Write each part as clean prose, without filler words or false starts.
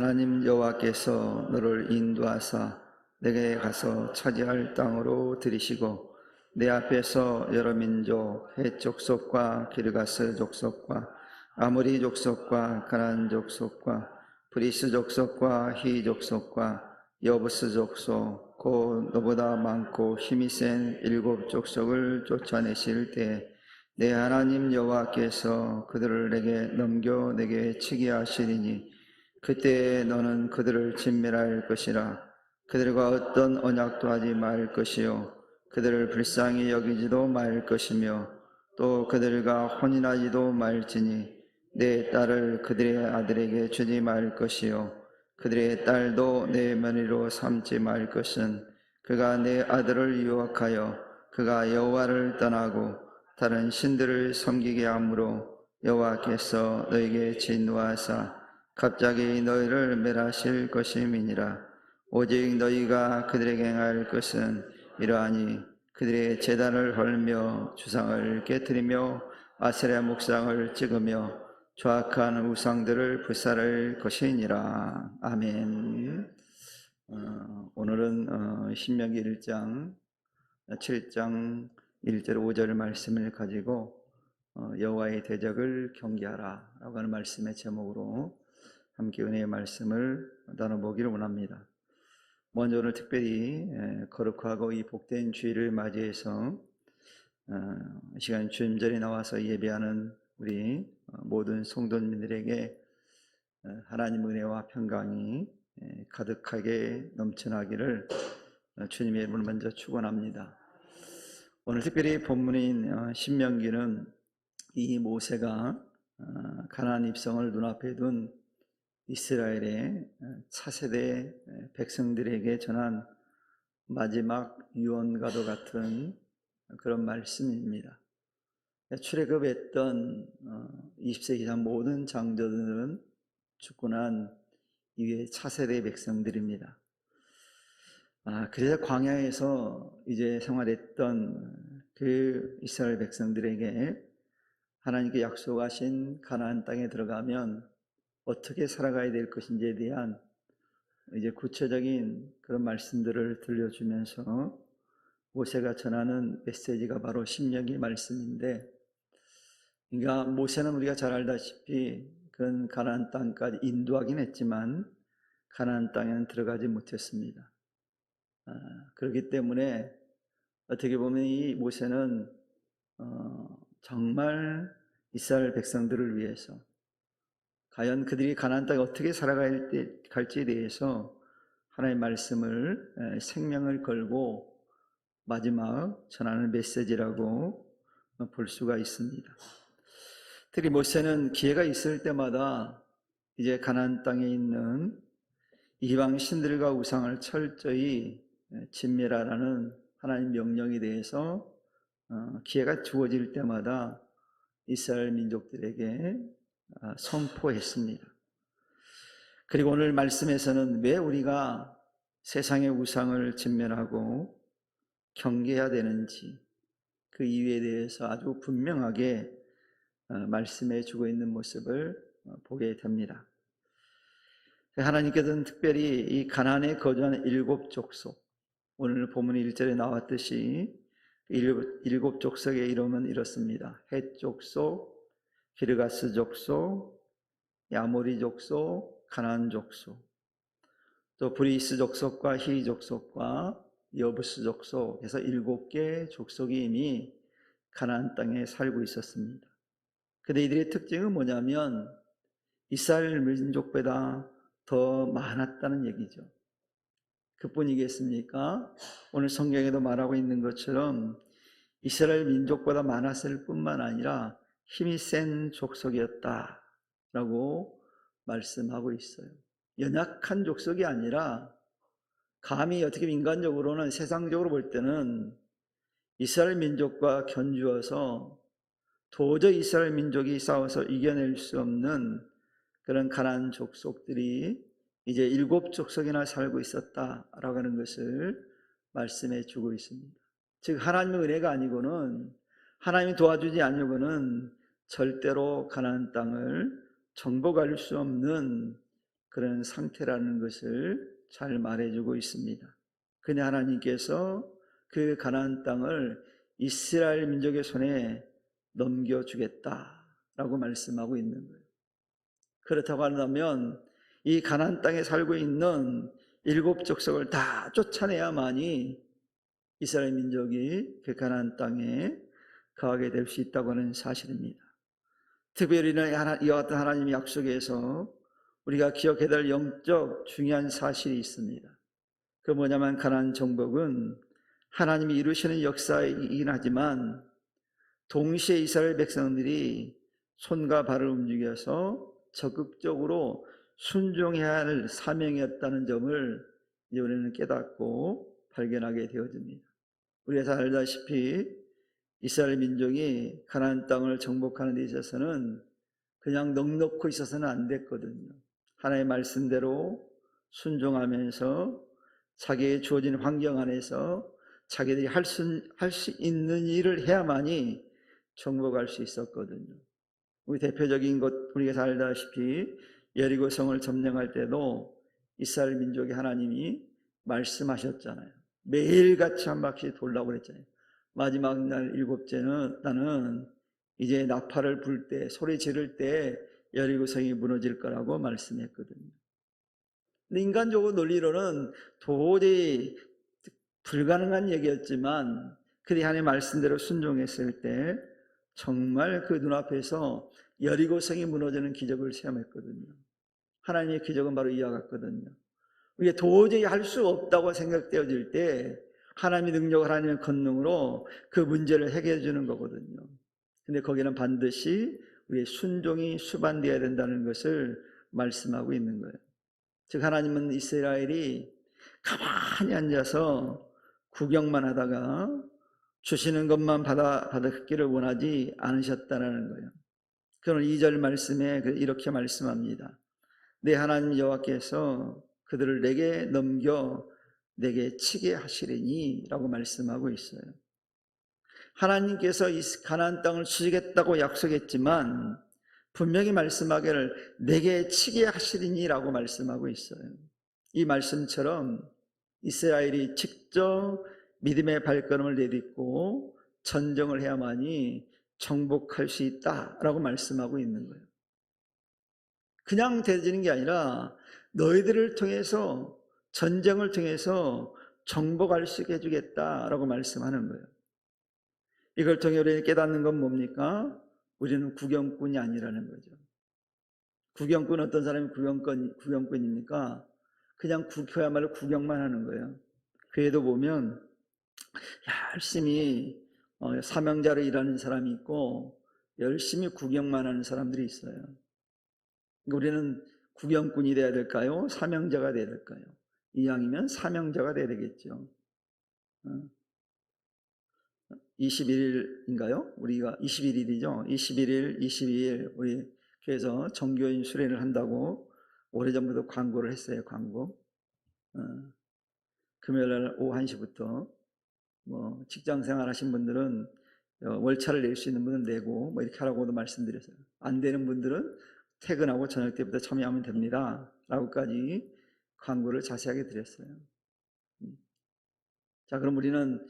하나님 여호와께서 너를 인도하사 내게 가서 차지할 땅으로 들이시고 내 앞에서 여러 민족 헷 족속과 기르가스 족속과 아모리 족속과 가나안 족속과 브리스 족속과 히 족속과 여부스 족속 곧 너보다 많고 힘이 센 일곱 족속을 쫓아내실 때 내 하나님 여호와께서 그들을 내게 넘겨 내게 치게 하시리니 그때 너는 그들을 진멸할 것이라. 그들과 어떤 언약도 하지 말 것이요 그들을 불쌍히 여기지도 말 것이며 또 그들과 혼인하지도 말지니 내 딸을 그들의 아들에게 주지 말 것이요 그들의 딸도 내 며느리로 삼지 말 것은 그가 내 아들을 유혹하여 그가 여호와를 떠나고 다른 신들을 섬기게 하므로 여호와께서 너에게 진노하사 갑자기 너희를 멸하실 것임이니라. 오직 너희가 그들에게 행할 것은 이러하니 그들의 제단을 헐며 주상을 깨뜨리며 아세라 목상을 찍으며 조악한 우상들을 불살을 것이니라. 아멘. 오늘은 신명기 1장 7장 1절 5절 말씀을 가지고 여호와의 대적을 경계하라 라고 하는 말씀의 제목으로 함께 은혜의 말씀을 나눠보기를 원합니다. 먼저 오늘 특별히 거룩하고 이 복된 주일을 맞이해서 이 시간 주임절에 나와서 예배하는 우리 모든 성도님들에게 하나님 은혜와 평강이 가득하게 넘쳐나기를 주님의 이름으로 먼저 축원합니다. 오늘 특별히 본문인 신명기는 이 모세가 가나안 입성을 눈앞에 둔 이스라엘의 차세대 백성들에게 전한 마지막 유언과도 같은 그런 말씀입니다. 출애굽했던 20세기 이상 모든 장조들은 죽고 난 이후에 차세대 백성들입니다. 그래서 광야에서 이제 생활했던 그 이스라엘 백성들에게 하나님께 약속하신 가나안 땅에 들어가면 어떻게 살아가야 될 것인지에 대한 이제 구체적인 그런 말씀들을 들려주면서 모세가 전하는 메시지가 바로 신명기 말씀인데, 그러니까 모세는 우리가 잘 알다시피 그런 가나안 땅까지 인도하긴 했지만 가나안 땅에는 들어가지 못했습니다. 그렇기 때문에 어떻게 보면 이 모세는 정말 이스라엘 백성들을 위해서 과연 그들이 가나안 땅에 어떻게 살아갈지에 대해서 하나님의 말씀을 생명을 걸고 마지막 전하는 메시지라고 볼 수가 있습니다. 특히 모세는 기회가 있을 때마다 이제 가나안 땅에 있는 이방 신들과 우상을 철저히 진멸하라는 하나님 명령에 대해서 기회가 주어질 때마다 이스라엘 민족들에게 선포했습니다. 그리고 오늘 말씀에서는 왜 우리가 세상의 우상을 진멸하고 경계해야 되는지 그 이유에 대해서 아주 분명하게 말씀해 주고 있는 모습을 보게 됩니다. 하나님께서는 특별히 이 가나안에 거주하는 일곱 족속, 오늘 본문 1절에 나왔듯이 일곱 족속의 이름은 이렇습니다. 헷 족속, 기르가스 족속, 아모리 족속, 가나안 족속, 또 브리스 족속과 히 족속과 여부스 족속 해서 7개 족속이 이미 가나안 땅에 살고 있었습니다. 근데 이들의 특징은 뭐냐면 이스라엘 민족보다 더 많았다는 얘기죠. 그뿐이겠습니까? 오늘 성경에도 말하고 있는 것처럼 이스라엘 민족보다 많았을 뿐만 아니라 힘이 센 족속이었다라고 말씀하고 있어요. 연약한 족속이 아니라 감히 어떻게 인간적으로는 세상적으로 볼 때는 이스라엘 민족과 견주어서 도저히 이스라엘 민족이 싸워서 이겨낼 수 없는 그런 가나안 족속들이 이제 7족속이나 살고 있었다라고 하는 것을 말씀해 주고 있습니다. 즉 하나님의 은혜가 아니고는, 하나님이 도와주지 않으려고는 절대로 가나안 땅을 정복할 수 없는 그런 상태라는 것을 잘 말해주고 있습니다. 그냥 하나님께서 그 가나안 땅을 이스라엘 민족의 손에 넘겨주겠다라고 말씀하고 있는 거예요. 그렇다고 한다면 이 가나안 땅에 살고 있는 일곱 족속을 다 쫓아내야만이 이스라엘 민족이 그 가나안 땅에 거하게 될 수 있다고 하는 사실입니다. 특별히 이와 같은 하나님의 약속에서 우리가 기억해야 될 영적 중요한 사실이 있습니다. 그 뭐냐면 가나안 정복은 하나님이 이루시는 역사이긴 하지만 동시에 이스라엘 백성들이 손과 발을 움직여서 적극적으로 순종해야 할 사명이었다는 점을 우리는 깨닫고 발견하게 되어집니다. 우리가 잘 알다시피 이스라엘 민족이 가나안 땅을 정복하는 데 있어서는 그냥 넋놓고 있어서는 안 됐거든요. 하나님의 말씀대로 순종하면서 자기의 주어진 환경 안에서 자기들이 할 수 있는 일을 해야만이 정복할 수 있었거든요. 우리 대표적인 것 우리가 잘 알다시피 여리고 성을 점령할 때도 이스라엘 민족의 하나님이 말씀하셨잖아요. 매일같이 한 바퀴 돌라고 그랬잖아요. 마지막 날 일곱째는 나는 이제 나팔을 불 때 소리 지를 때 여리고 성이 무너질 거라고 말씀했거든요. 근데 인간적으로 논리로는 도저히 불가능한 얘기였지만 그들이 하나님의 말씀대로 순종했을 때 정말 그 눈앞에서 여리고 성이 무너지는 기적을 체험했거든요. 하나님의 기적은 바로 이와 같거든요. 우리가 도저히 할 수 없다고 생각되어질 때 하나님의 능력, 하나님의 권능으로 그 문제를 해결해 주는 거거든요. 근데 거기는 반드시 우리의 순종이 수반되어야 된다는 것을 말씀하고 있는 거예요. 즉 하나님은 이스라엘이 가만히 앉아서 구경만 하다가 주시는 것만 받았기를 원하지 않으셨다는 거예요. 그는 2절 말씀에 이렇게 말씀합니다. 내 하나님 여호와께서 그들을 내게 넘겨 내게 치게 하시리니 라고 말씀하고 있어요. 하나님께서 이 가나안 땅을 주시겠다고 약속했지만 분명히 말씀하기를 내게 치게 하시리니 라고 말씀하고 있어요. 이 말씀처럼 이스라엘이 직접 믿음의 발걸음을 내딛고 전쟁을 해야만이 정복할 수 있다라고 말씀하고 있는 거예요. 그냥 되어지는 게 아니라 너희들을 통해서 전쟁을 통해서 정복할 수 있게 해주겠다라고 말씀하는 거예요. 이걸 통해 우리는 깨닫는 건 뭡니까? 우리는 구경꾼이 아니라는 거죠. 구경꾼 어떤 사람이 구경꾼입니까? 그냥 그야말로 구경만 하는 거예요. 교회도 보면 열심히 사명자로 일하는 사람이 있고 열심히 구경만 하는 사람들이 있어요. 우리는 구경꾼이 돼야 될까요? 사명자가 돼야 될까요? 이왕이면 사명자가 돼야 되겠죠. 21일인가요? 우리가 21일이죠. 21일, 22일 우리 교회에서 정교인 수련을 한다고 오래전부터 광고를 했어요. 광고. 금요일날 오후 1시부터 뭐 직장 생활 하신 분들은 월차를 낼 수 있는 분은 내고 뭐 이렇게 하라고도 말씀드렸어요. 안 되는 분들은 퇴근하고 저녁 때부터 참여하면 됩니다 라고까지 광고를 자세하게 드렸어요. 자, 그럼 우리는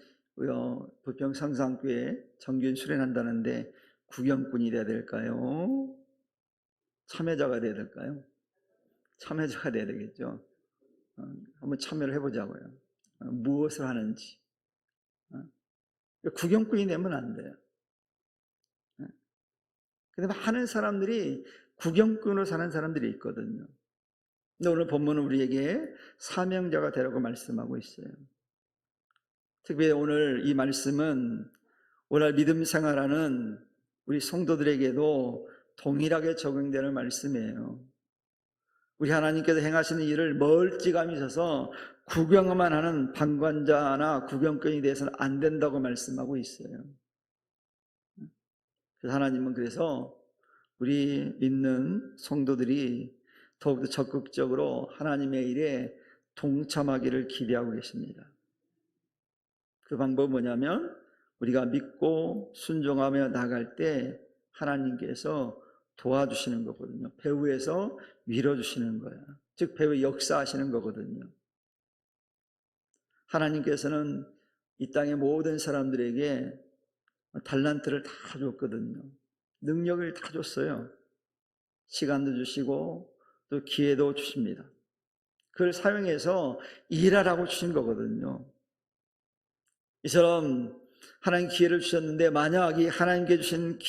부평 상상교회 정규인 수련한다는데 구경꾼이 돼야 될까요? 참여자가 돼야 될까요? 참여자가 돼야 되겠죠. 한번 참여를 해보자고요. 무엇을 하는지. 구경꾼이 되면 안 돼요. 근데 많은 사람들이 구경꾼으로 사는 사람들이 있거든요. 근데 오늘 본문은 우리에게 사명자가 되라고 말씀하고 있어요. 특별히 오늘 이 말씀은 오늘 믿음 생활하는 우리 성도들에게도 동일하게 적용되는 말씀이에요. 우리 하나님께서 행하시는 일을 멀찌감이 있어서 구경만 하는 방관자나 구경꾼이 돼서는 안 된다고 말씀하고 있어요. 그래서 하나님은 그래서 우리 믿는 성도들이 더욱더 적극적으로 하나님의 일에 동참하기를 기대하고 계십니다. 그 방법은 뭐냐면 우리가 믿고 순종하며 나갈 때 하나님께서 도와주시는 거거든요. 배후에서 밀어주시는 거예요. 즉 배후에 역사하시는 거거든요. 하나님께서는 이 땅의 모든 사람들에게 달란트를 다 줬거든요. 능력을 다 줬어요. 시간도 주시고 또 기회도 주십니다. 그걸 사용해서 일하라고 주신 거거든요. 이처럼 하나님 기회를 주셨는데 만약 이 하나님께 주신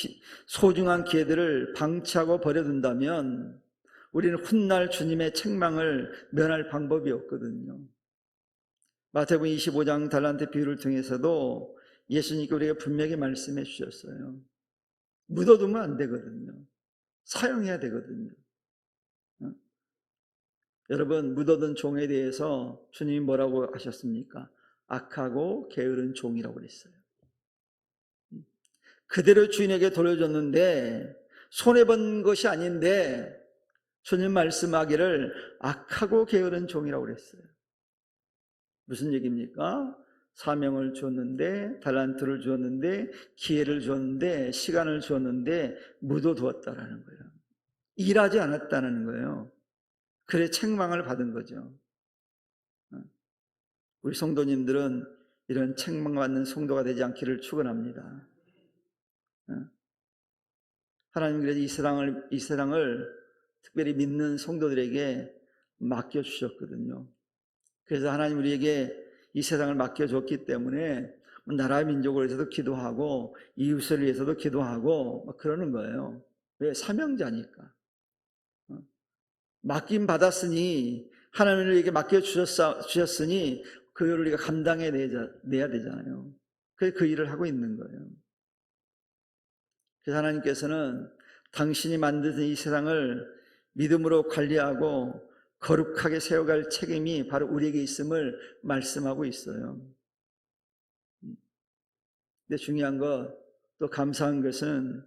소중한 기회들을 방치하고 버려둔다면 우리는 훗날 주님의 책망을 면할 방법이 없거든요. 마태복음 25장 달란트 비유를 통해서도 예수님께 우리에게 분명히 말씀해 주셨어요. 묻어두면 안 되거든요. 사용해야 되거든요. 여러분, 묻어둔 종에 대해서 주님이 뭐라고 하셨습니까? 악하고 게으른 종이라고 그랬어요. 그대로 주인에게 돌려줬는데 손해본 것이 아닌데 주님 말씀하기를 악하고 게으른 종이라고 그랬어요. 무슨 얘기입니까? 사명을 줬는데, 달란트를 줬는데, 기회를 줬는데, 시간을 줬는데 묻어두었다라는 거예요. 일하지 않았다는 거예요. 그래 책망을 받은 거죠. 우리 성도님들은 이런 책망받는 성도가 되지 않기를 축원합니다. 하나님 그래서 이 세상을 특별히 믿는 성도들에게 맡겨주셨거든요. 그래서 하나님 우리에게 이 세상을 맡겨줬기 때문에 나라 민족을 위해서도 기도하고 이웃을 위해서도 기도하고 막 그러는 거예요. 왜? 사명자니까. 맡김 받았으니 하나님을 우리에게 맡겨주셨으니 그걸 우리가 감당해내야 되잖아요. 그래서 그 일을 하고 있는 거예요. 그래서 하나님께서는 당신이 만드신 이 세상을 믿음으로 관리하고 거룩하게 세워갈 책임이 바로 우리에게 있음을 말씀하고 있어요. 근데 중요한 것, 또 감사한 것은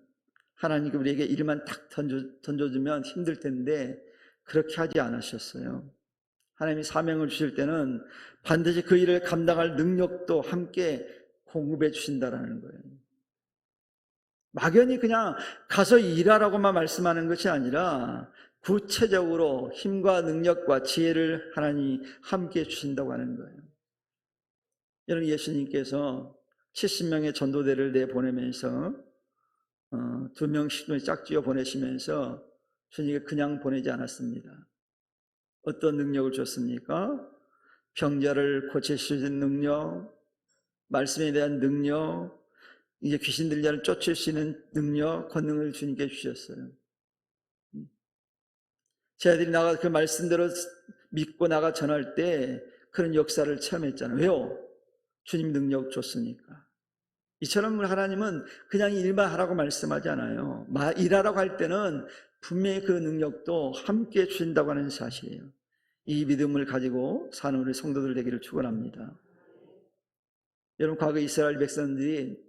하나님께 우리에게 일만 탁 던져주면 힘들 텐데 그렇게 하지 않으셨어요. 하나님이 사명을 주실 때는 반드시 그 일을 감당할 능력도 함께 공급해 주신다는 거예요. 막연히 그냥 가서 일하라고만 말씀하는 것이 아니라 구체적으로 힘과 능력과 지혜를 하나님이 함께 주신다고 하는 거예요. 여러분, 예수님께서 70명의 전도대를 내보내면서 2명씩 짝지어 보내시면서 주님이 그냥 보내지 않았습니다. 어떤 능력을 줬습니까? 병자를 고칠 수 있는 능력, 말씀에 대한 능력, 이제 귀신 들린 자를 쫓을 수 있는 능력, 권능을 주님께 주셨어요. 제 아들이 나가 그 말씀대로 믿고 나가 전할 때 그런 역사를 체험했잖아요. 왜요? 주님 능력 줬으니까. 이처럼 하나님은 그냥 일만 하라고 말씀하지 않아요. 일하라고 할 때는 분명히 그 능력도 함께 주신다고 하는 사실이에요. 이 믿음을 가지고 사는 우리 성도들 되기를 축원합니다. 여러분, 과거 이스라엘 백성들이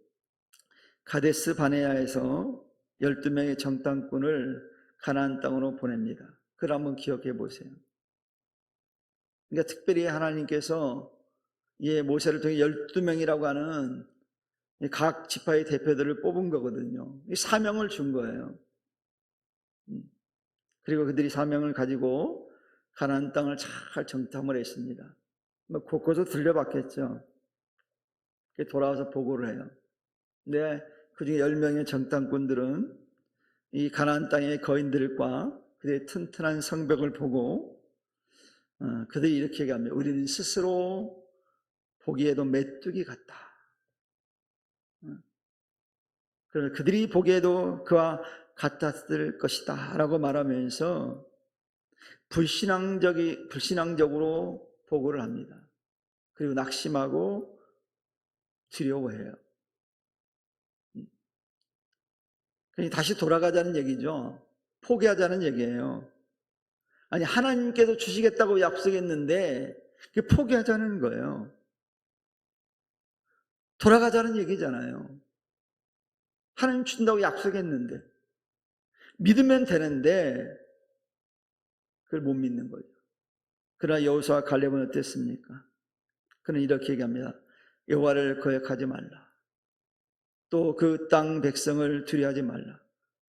가데스 바네아에서 12명의 정탐꾼을 가나안 땅으로 보냅니다. 그걸 한번 기억해 보세요. 그러니까 특별히 하나님께서 모세를 통해 12명이라고 하는 각 지파의 대표들을 뽑은 거거든요. 사명을 준 거예요. 그리고 그들이 사명을 가지고 가나안 땅을 잘 정탐을 했습니다. 곳곳을 들려봤겠죠. 돌아와서 보고를 해요. 근데 그중에 10명의 정탐꾼들은 이 가나안 땅의 거인들과 그들의 튼튼한 성벽을 보고 그들이 이렇게 얘기합니다. 우리는 스스로 보기에도 메뚜기 같다. 그러나 그들이 보기에도 그와 같았을 것이다 라고 말하면서 불신앙적으로 보고를 합니다. 그리고 낙심하고 두려워해요. 그러니까 다시 돌아가자는 얘기죠. 포기하자는 얘기예요. 아니, 하나님께서 주시겠다고 약속했는데 포기하자는 거예요. 돌아가자는 얘기잖아요. 하나님 준다고 약속했는데 믿으면 되는데 그걸 못 믿는 거죠. 그러나 여호수아와 갈렙은 어땠습니까? 그는 이렇게 얘기합니다. 여호와를 거역하지 말라. 또 그 땅 백성을 두려워하지 말라.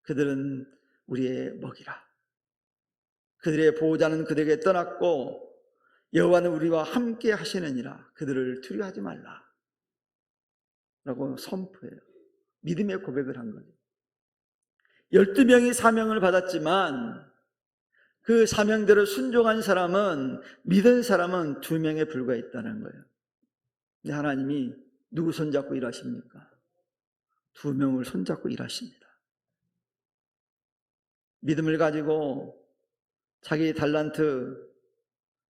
그들은 우리의 먹이라. 그들의 보호자는 그들에게 떠났고 여호와는 우리와 함께 하시느니라. 그들을 두려워하지 말라 라고 선포해요. 믿음의 고백을 한 거죠. 12명이 사명을 받았지만 그 사명대로 순종한 사람은, 믿은 사람은 2명에 불과했다는 거예요. 근데 하나님이 누구 손잡고 일하십니까? 2명을 손잡고 일하십니다. 믿음을 가지고 자기 달란트,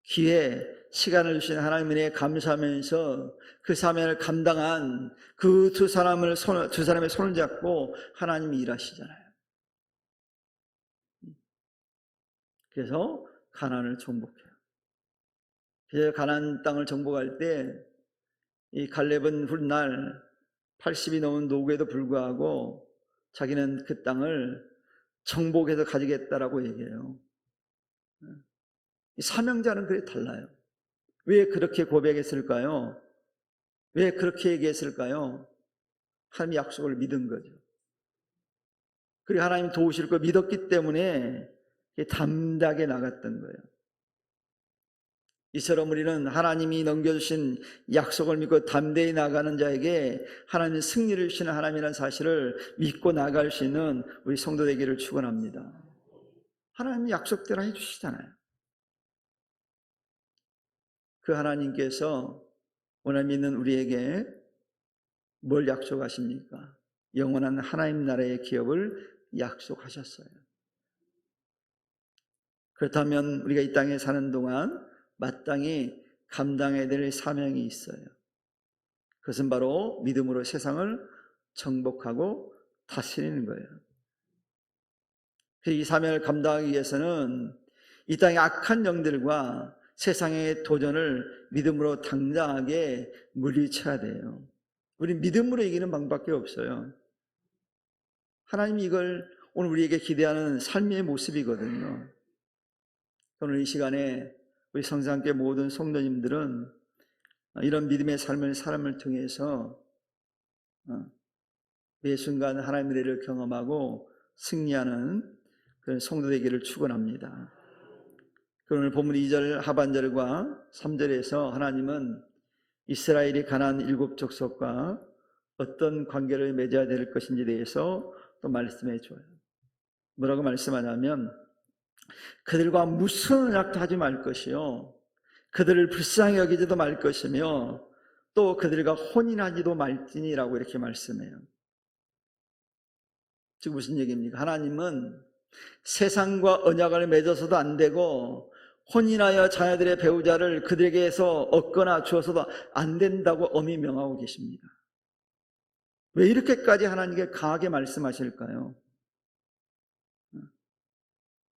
기회, 시간을 주신 하나님에 감사하면서 그 사명을 감당한 그 두 사람의 손을 잡고 하나님이 일하시잖아요. 그래서 가나안을 정복해요. 그래서 가나안 땅을 정복할 때 이 갈렙은 훗날 80이 넘은 노구에도 불구하고 자기는 그 땅을 정복해서 가지겠다라고 얘기해요. 이 사명자는 그게 달라요. 왜 그렇게 고백했을까요? 왜 그렇게 얘기했을까요? 하나님의 약속을 믿은 거죠. 그리고 하나님 도우실 걸 믿었기 때문에 담대하게 나갔던 거예요. 이처럼 우리는 하나님이 넘겨주신 약속을 믿고 담대히 나가는 자에게 하나님이 승리를 주시는 하나님이라는 사실을 믿고 나갈 수 있는 우리 성도 되기를 축원합니다. 하나님이 약속대로 해주시잖아요. 그 하나님께서 오늘 믿는 우리에게 뭘 약속하십니까? 영원한 하나님 나라의 기업을 약속하셨어요. 그렇다면 우리가 이 땅에 사는 동안 마땅히 감당해야 될 사명이 있어요. 그것은 바로 믿음으로 세상을 정복하고 다스리는 거예요. 이 사명을 감당하기 위해서는 이 땅의 악한 영들과 세상의 도전을 믿음으로 당당하게 물리쳐야 돼요. 우리 믿음으로 이기는 방법밖에 없어요. 하나님이 이걸 오늘 우리에게 기대하는 삶의 모습이거든요. 오늘 이 시간에 우리 성상교회 모든 성도님들은 이런 믿음의 삶을 사람을 통해서 매 순간 하나님의 은혜를 경험하고 승리하는 그런 성도 되기를 축원합니다. 오늘 본문 2절 하반절과 3절에서 하나님은 이스라엘이 가나안 7 족속과 어떤 관계를 맺어야 될 것인지에 대해서 또 말씀해 줘요. 뭐라고 말씀하냐면 그들과 무슨 언약도 하지 말 것이요 그들을 불쌍히 여기지도 말 것이며 또 그들과 혼인하지도 말지니라고 이렇게 말씀해요. 즉 무슨 얘기입니까? 하나님은 세상과 언약을 맺어서도 안 되고 혼인하여 자녀들의 배우자를 그들에게서 얻거나 주어서도 안 된다고 엄히 명하고 계십니다. 왜 이렇게까지 하나님께 강하게 말씀하실까요?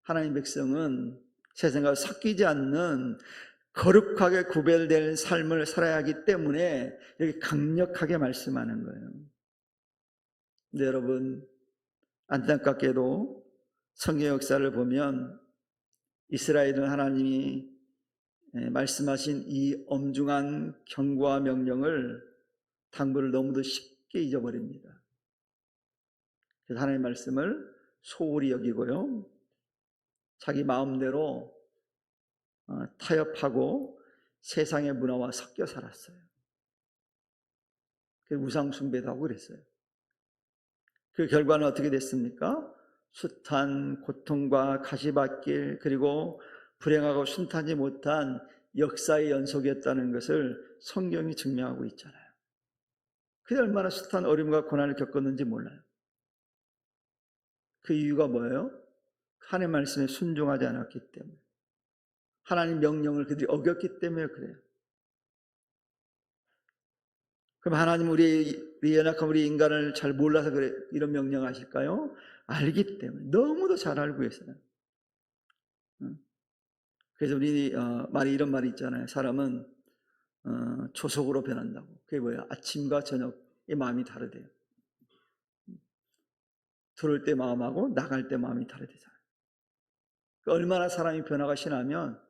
하나님 백성은 세상과 섞이지 않는 거룩하게 구별된 삶을 살아야 하기 때문에 이렇게 강력하게 말씀하는 거예요. 근데 여러분 안타깝게도 성경 역사를 보면 이스라엘은 하나님이 말씀하신 이 엄중한 경고와 명령을 당부를 너무도 쉽게 잊어버립니다. 그래서 하나님의 말씀을 소홀히 여기고요 자기 마음대로 타협하고 세상의 문화와 섞여 살았어요. 우상 숭배도 하고 그랬어요. 그 결과는 어떻게 됐습니까? 숱한 고통과 가시밭길 그리고 불행하고 순탄하지 못한 역사의 연속이었다는 것을 성경이 증명하고 있잖아요. 그게 얼마나 숱한 어려움과 고난을 겪었는지 몰라요. 그 이유가 뭐예요? 하나님의 말씀에 순종하지 않았기 때문에 하나님 명령을 그들이 어겼기 때문에 그래요. 그럼 하나님 우리 연약한 우리 인간을 잘 몰라서 그래 이런 명령하실까요? 알기 때문에 너무도 잘 알고 계세요. 그래서 우리 말이 이런 말이 있잖아요. 사람은 초속으로 변한다고. 그게 뭐예요? 아침과 저녁의 마음이 다르대요. 들어올 때 마음하고 나갈 때 마음이 다르대잖아요. 얼마나 사람이 변화가 심하면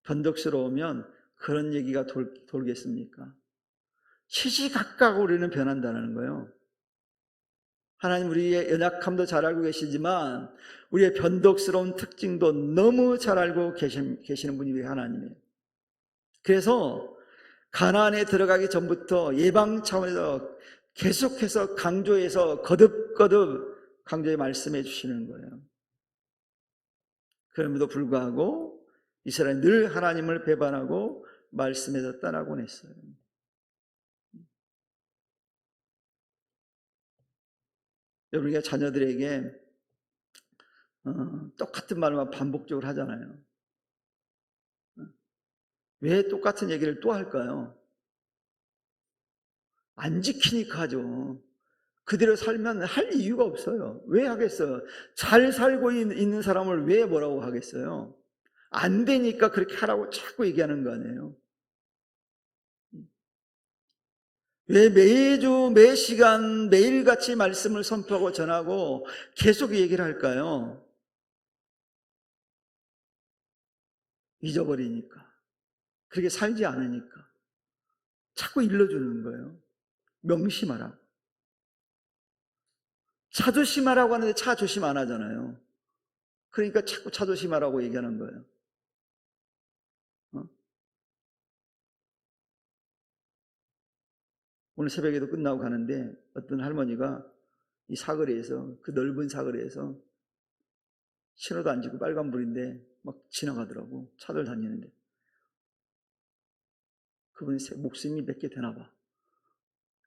변덕스러우면 그런 얘기가 돌겠습니까? 시시각각 우리는 변한다는 거예요. 하나님 우리의 연약함도 잘 알고 계시지만 우리의 변덕스러운 특징도 너무 잘 알고 계시는 분이 우리 하나님이에요. 그래서 가나안에 들어가기 전부터 예방 차원에서 계속해서 강조해서 거듭거듭 강조해 말씀해 주시는 거예요. 그럼에도 불구하고 이스라엘은 늘 하나님을 배반하고 말씀에서 떠나곤 했어요. 우리가 자녀들에게 똑같은 말만 반복적으로 하잖아요. 왜 똑같은 얘기를 또 할까요? 안 지키니까 하죠. 그대로 살면 할 이유가 없어요. 왜 하겠어요? 잘 살고 있는 사람을 왜 뭐라고 하겠어요? 안 되니까 그렇게 하라고 자꾸 얘기하는 거 아니에요? 왜 매주 매 시간 매일같이 말씀을 선포하고 전하고 계속 얘기를 할까요? 잊어버리니까. 그렇게 살지 않으니까. 자꾸 일러주는 거예요. 명심하라고. 차 조심하라고 하는데 차 조심 안 하잖아요. 그러니까 자꾸 차 조심하라고 얘기하는 거예요. 어? 오늘 새벽에도 끝나고 가는데 어떤 할머니가 이 사거리에서, 그 넓은 사거리에서 신호도 안 지고 빨간불인데 막 지나가더라고. 차들 다니는데. 그분이 목숨이 몇 개 되나 봐.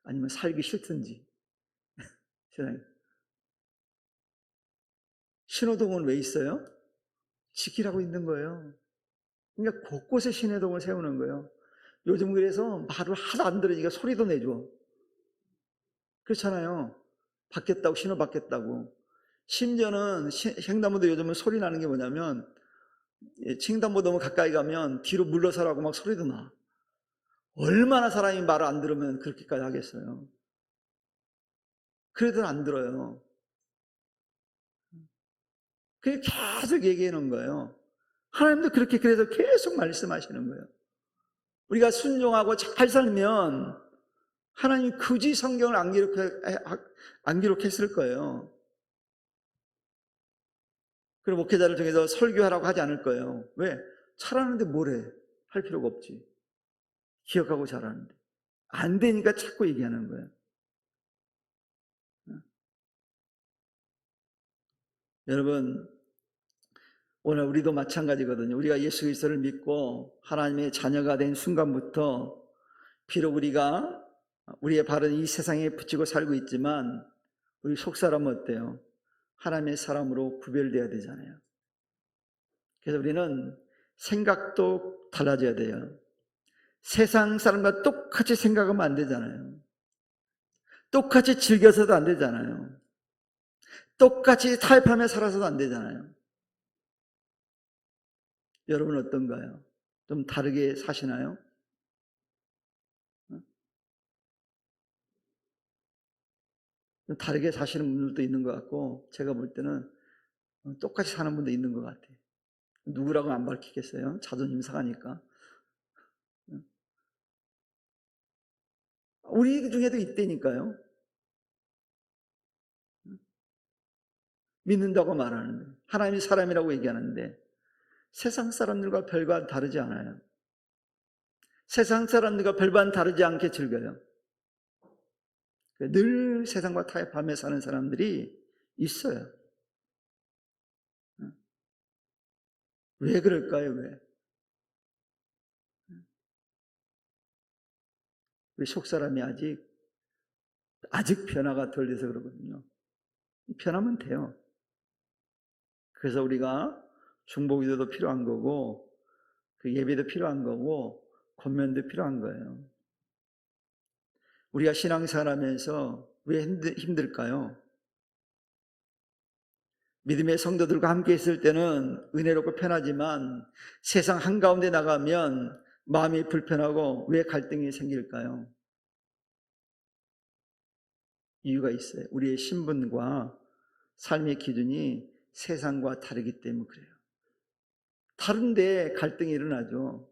아니면 살기 싫든지. 세상에. 신호등은 왜 있어요? 지키라고 있는 거예요. 그러니까 곳곳에 신호등을 세우는 거예요. 요즘 그래서 말을 하도 안 들으니까 소리도 내줘. 그렇잖아요. 바뀌었다고, 신호 바뀌었다고. 심지어는 횡단보도 요즘은 소리 나는 게 뭐냐면, 횡단보 너무 가까이 가면 뒤로 물러서라고 막 소리도 나. 얼마나 사람이 말을 안 들으면 그렇게까지 하겠어요. 그래도 안 들어요. 그게 계속 얘기해 놓은 거예요. 하나님도 그렇게 그래서 계속 말씀하시는 거예요. 우리가 순종하고 잘 살면 하나님이 굳이 성경을 안 기록했을 거예요. 그리고 목회자를 통해서 설교하라고 하지 않을 거예요. 왜? 잘하는데 뭐래? 할 필요가 없지. 기억하고 잘하는데. 안 되니까 자꾸 얘기하는 거예요. 여러분, 오늘 우리도 마찬가지거든요. 우리가 예수 그리스도를 믿고 하나님의 자녀가 된 순간부터 비록 우리가 우리의 발은 이 세상에 붙이고 살고 있지만 우리 속사람은 어때요? 하나님의 사람으로 구별되어야 되잖아요. 그래서 우리는 생각도 달라져야 돼요. 세상 사람과 똑같이 생각하면 안 되잖아요. 똑같이 즐겨서도 안 되잖아요. 똑같이 타협하며 살아서도 안 되잖아요. 여러분 어떤가요? 좀 다르게 사시나요? 좀 다르게 사시는 분들도 있는 것 같고 제가 볼 때는 똑같이 사는 분도 있는 것 같아요. 누구라고 안 밝히겠어요? 자존심 상하니까. 우리 중에도 있다니까요. 믿는다고 말하는데 하나님이 사람이라고 얘기하는데 세상 사람들과 별반 다르지 않아요. 세상 사람들과 별반 다르지 않게 즐겨요. 늘 세상과 타협하며 사는 사람들이 있어요. 왜 그럴까요? 왜? 우리 속사람이 아직 변화가 덜 돼서 그러거든요. 변하면 돼요. 그래서 우리가 중보기도도 필요한 거고 그 예배도 필요한 거고 권면도 필요한 거예요. 우리가 신앙생활하면서 왜 힘들까요? 믿음의 성도들과 함께 있을 때는 은혜롭고 편하지만 세상 한가운데 나가면 마음이 불편하고 왜 갈등이 생길까요? 이유가 있어요. 우리의 신분과 삶의 기준이 세상과 다르기 때문에 그래요. 다른데 갈등이 일어나죠.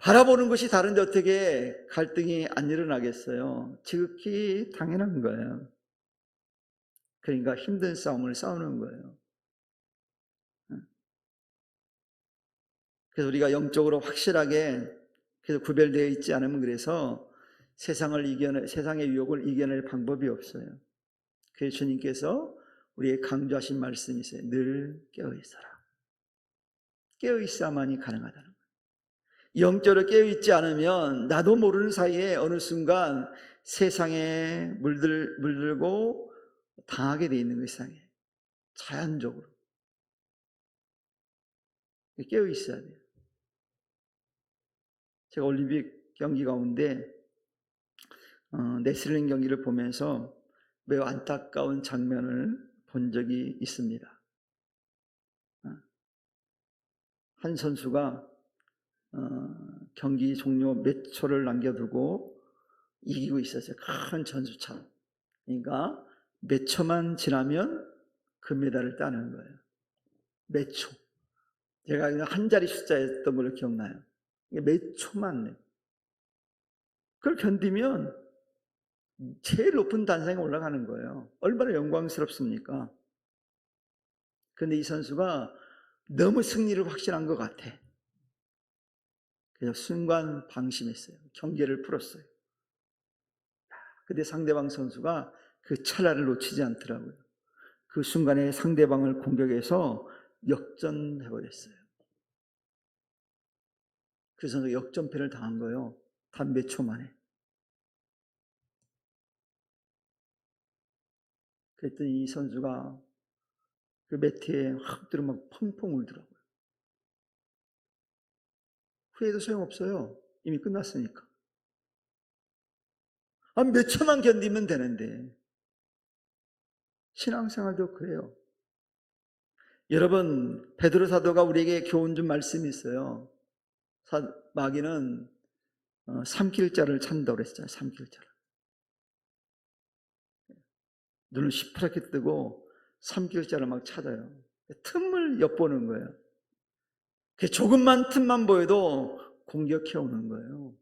바라보는 것이 다른데 어떻게 갈등이 안 일어나겠어요? 지극히 당연한 거예요. 그러니까 힘든 싸움을 싸우는 거예요. 그래서 우리가 영적으로 확실하게 그래서 구별되어 있지 않으면 그래서 세상의 유혹을 이겨낼 방법이 없어요. 그래서 주님께서 우리의 강조하신 말씀이 있어요. 늘 깨어있어라. 깨어있어야만이 가능하다는 거예요. 영적으로 깨어있지 않으면 나도 모르는 사이에 어느 순간 세상에 물들고 당하게 돼 있는 거 이상해. 자연적으로. 깨어있어야 돼요. 제가 올림픽 경기 가운데 레슬링 경기를 보면서 매우 안타까운 장면을 본 적이 있습니다. 한 선수가 경기 종료 몇 초를 남겨두고 이기고 있었어요. 큰 전수처럼. 그러니까 몇 초만 지나면 금메달을 따는 거예요. 몇 초. 제가 그냥 한 자리 숫자였던 걸로 기억나요. 몇 초만. 그걸 견디면 제일 높은 단상에 올라가는 거예요. 얼마나 영광스럽습니까? 그런데 이 선수가 너무 승리를 확신한 것 같아. 그래서 순간 방심했어요. 경계를 풀었어요. 근데 상대방 선수가 그 찰나를 놓치지 않더라고요. 그 순간에 상대방을 공격해서 역전해버렸어요. 그 선수가 역전패를 당한 거예요. 단 몇 초 만에. 그랬더니 이 선수가 그 매트에 확 들어 막 펑펑 울더라고요. 후회도 소용없어요. 이미 끝났으니까. 몇 초만 견디면 되는데. 신앙생활도 그래요. 여러분, 베드로 사도가 우리에게 교훈 준 말씀이 있어요. 마귀는 삼킬 자를 찾는다고 그랬잖아요. 삼킬 자를. 눈을 시퍼렇게 뜨고 삼킬 자를 막 찾아요. 틈을 엿보는 거예요. 조금만 틈만 보여도 공격해 오는 거예요.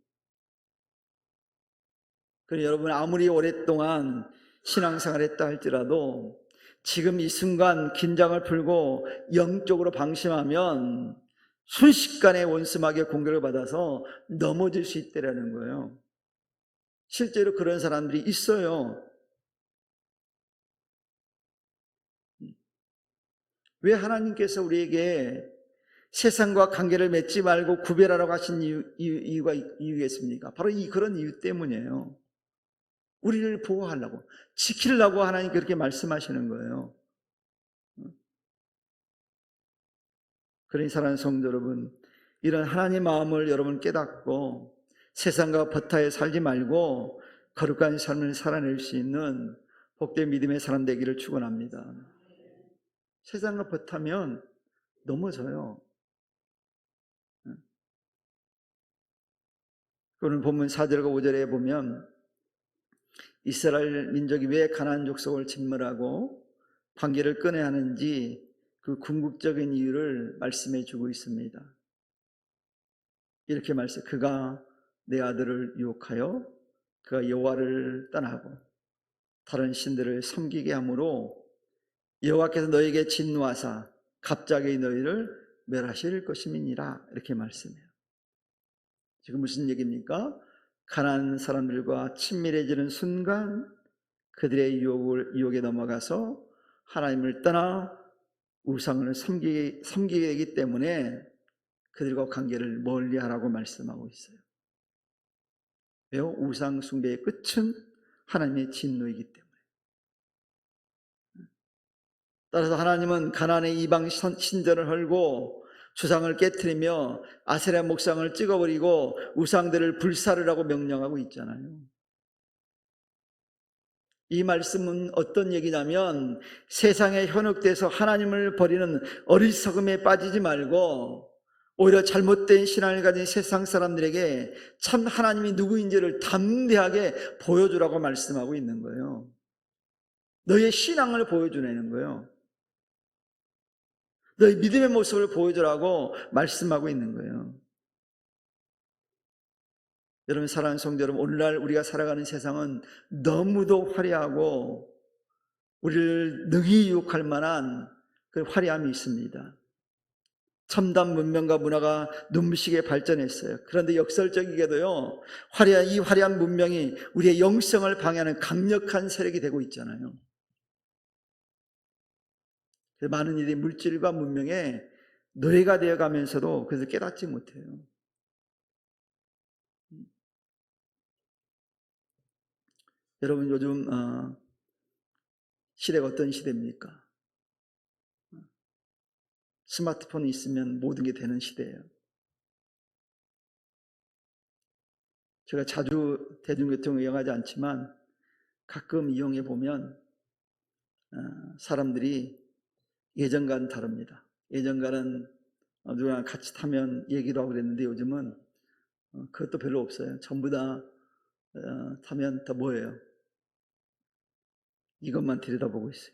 그래서 여러분 아무리 오랫동안 신앙생활 했다 할지라도 지금 이 순간 긴장을 풀고 영적으로 방심하면 순식간에 원수마귀의 공격을 받아서 넘어질 수 있다는 거예요. 실제로 그런 사람들이 있어요. 왜 하나님께서 우리에게 세상과 관계를 맺지 말고 구별하라고 하신 이유겠습니까? 바로 그런 이유 때문이에요. 우리를 보호하려고, 지키려고 하나님 그렇게 말씀하시는 거예요. 그러니 사랑하는 성도 여러분, 이런 하나님의 마음을 여러분 깨닫고 세상과 버타에 살지 말고 거룩한 삶을 살아낼 수 있는 복된 믿음의 사람 되기를 축원합니다. 세상과 버타면 넘어져요. 오늘 본문 4절과 5절에 보면 이스라엘 민족이 왜 가나안 족속을 침몰하고 관계를 끊어야 하는지 그 궁극적인 이유를 말씀해 주고 있습니다. 이렇게 말씀, 그가 내 아들을 유혹하여 그가 여호와를 떠나고 다른 신들을 섬기게 하므로 여호와께서 너에게 진노하사 갑자기 너희를 멸하실 것임이니라. 이렇게 말씀해요. 지금 무슨 얘기입니까? 가난한 사람들과 친밀해지는 순간 그들의 유혹에 넘어가서 하나님을 떠나 우상을 섬기게 되기 때문에 그들과 관계를 멀리하라고 말씀하고 있어요. 왜요? 우상 숭배의 끝은 하나님의 진노이기 때문에. 따라서 하나님은 가나안의 이방 신전을 헐고 주상을 깨트리며 아세라 목상을 찍어버리고 우상들을 불사르라고 명령하고 있잖아요. 이 말씀은 어떤 얘기냐면 세상에 현혹돼서 하나님을 버리는 어리석음에 빠지지 말고 오히려 잘못된 신앙을 가진 세상 사람들에게 참 하나님이 누구인지를 담대하게 보여주라고 말씀하고 있는 거예요. 너의 신앙을 보여주라는 거예요. 너의 믿음의 모습을 보여주라고 말씀하고 있는 거예요. 여러분, 사랑하는 성도 여러분, 오늘날 우리가 살아가는 세상은 너무도 화려하고 우리를 능히 유혹할 만한 그 화려함이 있습니다. 첨단 문명과 문화가 눈부시게 발전했어요. 그런데 역설적이게도요, 이 화려한 문명이 우리의 영성을 방해하는 강력한 세력이 되고 있잖아요. 많은 일이 물질과 문명의 노예가 되어가면서도 그래서 깨닫지 못해요. 여러분, 요즘 시대가 어떤 시대입니까? 스마트폰이 있으면 모든 게 되는 시대예요. 제가 자주 대중교통을 이용하지 않지만 가끔 이용해 보면 사람들이 예전과는 다릅니다. 예전과는 누구랑 같이 타면 얘기도 하고 그랬는데 요즘은 그것도 별로 없어요. 전부 다 타면 다 뭐예요? 이것만 들여다보고 있어요.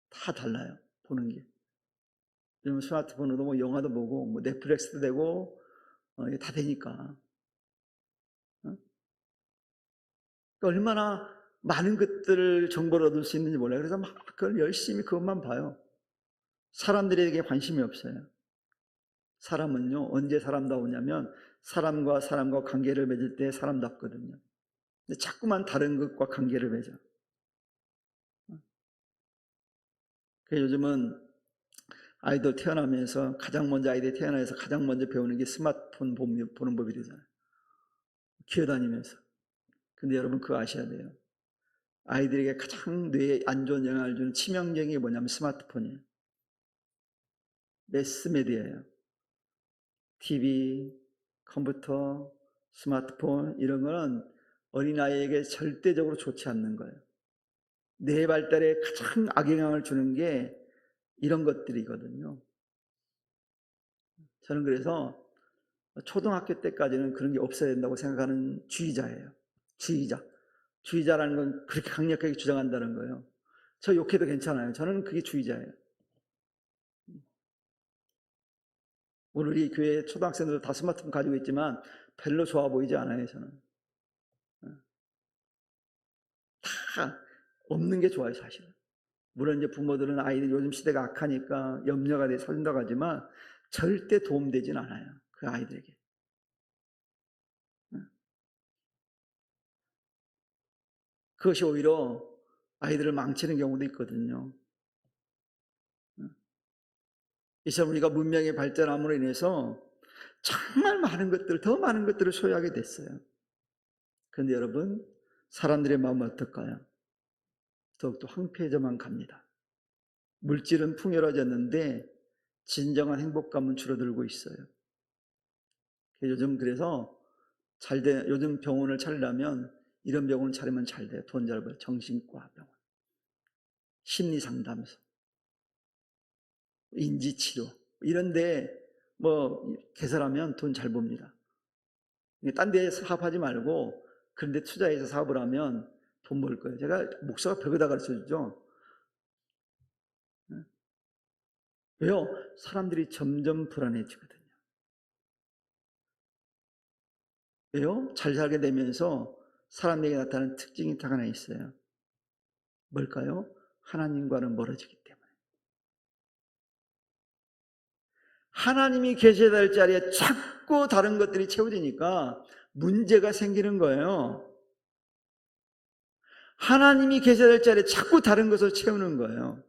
다 달라요, 보는 게. 요즘 스마트폰으로 뭐 영화도 보고 뭐 넷플릭스도 되고 이게 다 되니까. 그러니까 얼마나 많은 것들을 정보를 얻을 수 있는지 몰라요. 그래서 막 그걸 열심히 그것만 봐요. 사람들에게 관심이 없어요. 사람은요, 언제 사람다우냐면 사람과 사람과 관계를 맺을 때 사람답거든요. 근데 자꾸만 다른 것과 관계를 맺어. 그래서 요즘은 아이들 태어나면서 아이들이 태어나서 가장 먼저 배우는 게 스마트폰 보는 법이잖아요. 기어다니면서. 근데 여러분 그거 아셔야 돼요. 아이들에게 가장 뇌에 안 좋은 영향을 주는 치명적인 게 뭐냐면 스마트폰이에요. 매스메디아예요. TV, 컴퓨터, 스마트폰 이런 거는 어린아이에게 절대적으로 좋지 않는 거예요. 뇌 발달에 가장 악영향을 주는 게 이런 것들이거든요. 저는 그래서 초등학교 때까지는 그런 게 없어야 된다고 생각하는 주의자예요. 주의자라는 건 그렇게 강력하게 주장한다는 거예요. 저 욕해도 괜찮아요. 저는 그게 주의자예요. 오늘 이 교회 초등학생들 다 스마트폰 가지고 있지만 별로 좋아 보이지 않아요. 저는 다 없는 게 좋아요, 사실은. 물론 이제 부모들은 아이들 요즘 시대가 악하니까 염려가 돼 사준다고 하지만 절대 도움되진 않아요, 그 아이들에게. 그것이 오히려 아이들을 망치는 경우도 있거든요. 이처럼 우리가 문명의 발전함으로 인해서 정말 더 많은 것들을 소유하게 됐어요. 그런데 여러분, 사람들의 마음은 어떨까요? 더욱더 황폐해져만 갑니다. 물질은 풍요로워졌는데 진정한 행복감은 줄어들고 있어요. 요즘 그래서 요즘 병원을 차리려면 이런 병원 차리면 잘 돼요. 돈 잘 벌어요. 정신과 병원, 심리상담소, 인지치료 이런데 뭐 개설하면 돈 잘 법니다. 딴 데 사업하지 말고 그런 데 투자해서 사업을 하면 돈 벌 거예요. 제가 목사가 벽에다 가르쳐주죠. 왜요? 사람들이 점점 불안해지거든요. 왜요? 잘 살게 되면서 사람에게 나타나는 특징이 딱 하나 있어요. 뭘까요? 하나님과는 멀어지기 때문에. 하나님이 계셔야 될 자리에 자꾸 다른 것들이 채워지니까 문제가 생기는 거예요. 하나님이 계셔야 될 자리에 자꾸 다른 것을 채우는 거예요.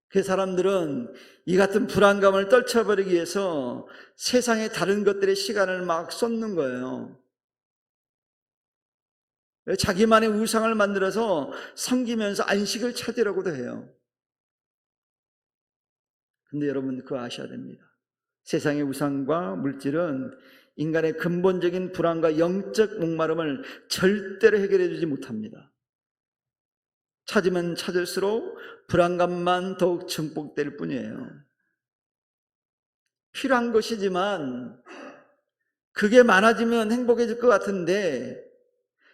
그 사람들은 이 같은 불안감을 떨쳐버리기 위해서 세상의 다른 것들의 시간을 막 쏟는 거예요. 자기만의 우상을 만들어서 섬기면서 안식을 찾으려고도 해요. 근데 여러분 그거 아셔야 됩니다. 세상의 우상과 물질은 인간의 근본적인 불안과 영적 목마름을 절대로 해결해 주지 못합니다. 찾으면 찾을수록 불안감만 더욱 증폭될 뿐이에요. 필요한 것이지만 그게 많아지면 행복해질 것 같은데,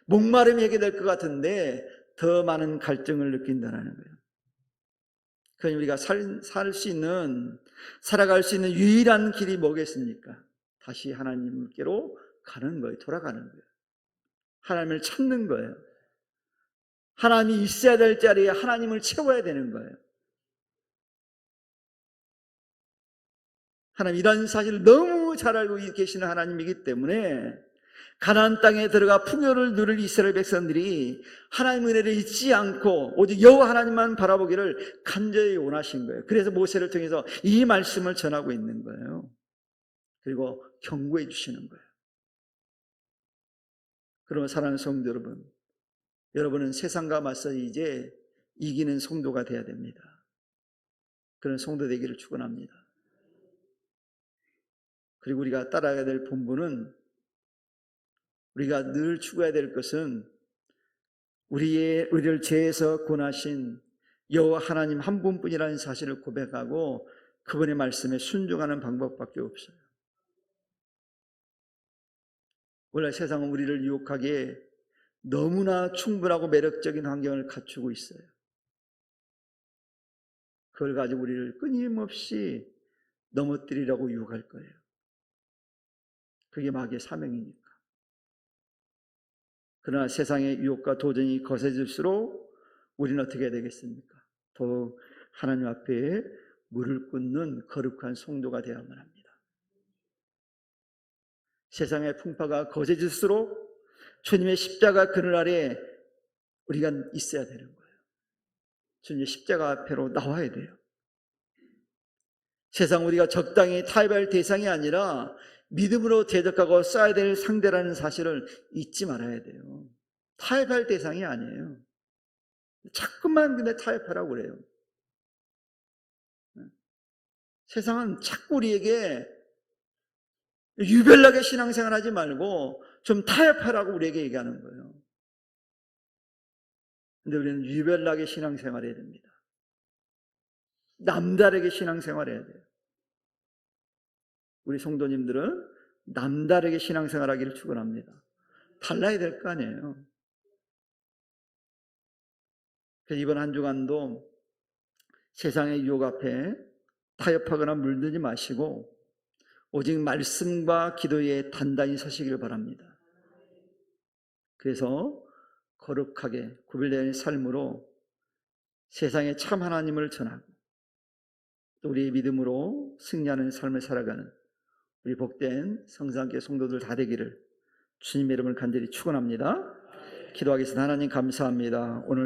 목마름이 해결될 것 같은데 더 많은 갈증을 느낀다는 거예요. 그러니 우리가 살 수 있는 살아갈 수 있는 유일한 길이 뭐겠습니까? 다시 하나님께로 가는 거예요. 돌아가는 거예요. 하나님을 찾는 거예요. 하나님이 있어야 될 자리에 하나님을 채워야 되는 거예요. 하나님 이런 사실을 너무 잘 알고 계시는 하나님이기 때문에 가나안 땅에 들어가 풍요를 누릴 이스라엘 백성들이 하나님의 은혜를 잊지 않고 오직 여호와 하나님만 바라보기를 간절히 원하신 거예요. 그래서 모세를 통해서 이 말씀을 전하고 있는 거예요. 그리고 경고해 주시는 거예요. 그러면 사랑하는 성도 여러분, 여러분은 세상과 맞서 이제 이기는 성도가 되어야 됩니다. 그런 성도 되기를 축원합니다. 그리고 우리가 따라가야 될 본분은, 우리가 늘 추구해야 될 것은 우리를 죄에서 구원하신 여호와 하나님 한 분뿐이라는 사실을 고백하고 그분의 말씀에 순종하는 방법밖에 없어요. 원래 세상은 우리를 유혹하기에 너무나 충분하고 매력적인 환경을 갖추고 있어요. 그걸 가지고 우리를 끊임없이 넘어뜨리려고 유혹할 거예요. 그게 마귀의 사명이니까. 그러나 세상의 유혹과 도전이 거세질수록 우리는 어떻게 해야 되겠습니까? 더욱 하나님 앞에 무릎 꿇는 거룩한 성도가 되어야만 합니다. 세상의 풍파가 거세질수록 주님의 십자가 그늘 아래 우리가 있어야 되는 거예요. 주님의 십자가 앞으로 나와야 돼요. 세상 우리가 적당히 타협할 대상이 아니라 믿음으로 대적하고 싸야 될 상대라는 사실을 잊지 말아야 돼요. 타협할 대상이 아니에요. 자꾸만 근데 타협하라고 그래요. 세상은 자꾸 우리에게 유별나게 신앙생활 하지 말고 좀 타협하라고 우리에게 얘기하는 거예요. 근데 우리는 유별나게 신앙생활 해야 됩니다. 남다르게 신앙생활 해야 돼요. 우리 성도님들은 남다르게 신앙생활 하기를 축원합니다. 달라야 될 거 아니에요. 그래서 이번 한 주간도 세상의 유혹 앞에 타협하거나 물들지 마시고 오직 말씀과 기도에 단단히 서시기를 바랍니다. 그래서 거룩하게 구별된 삶으로 세상에 참 하나님을 전하고 또 우리의 믿음으로 승리하는 삶을 살아가는 우리 복된 성상교회 성도들 다 되기를 주님의 이름을 간절히 축원합니다. 기도하겠습니다. 하나님 감사합니다. 오늘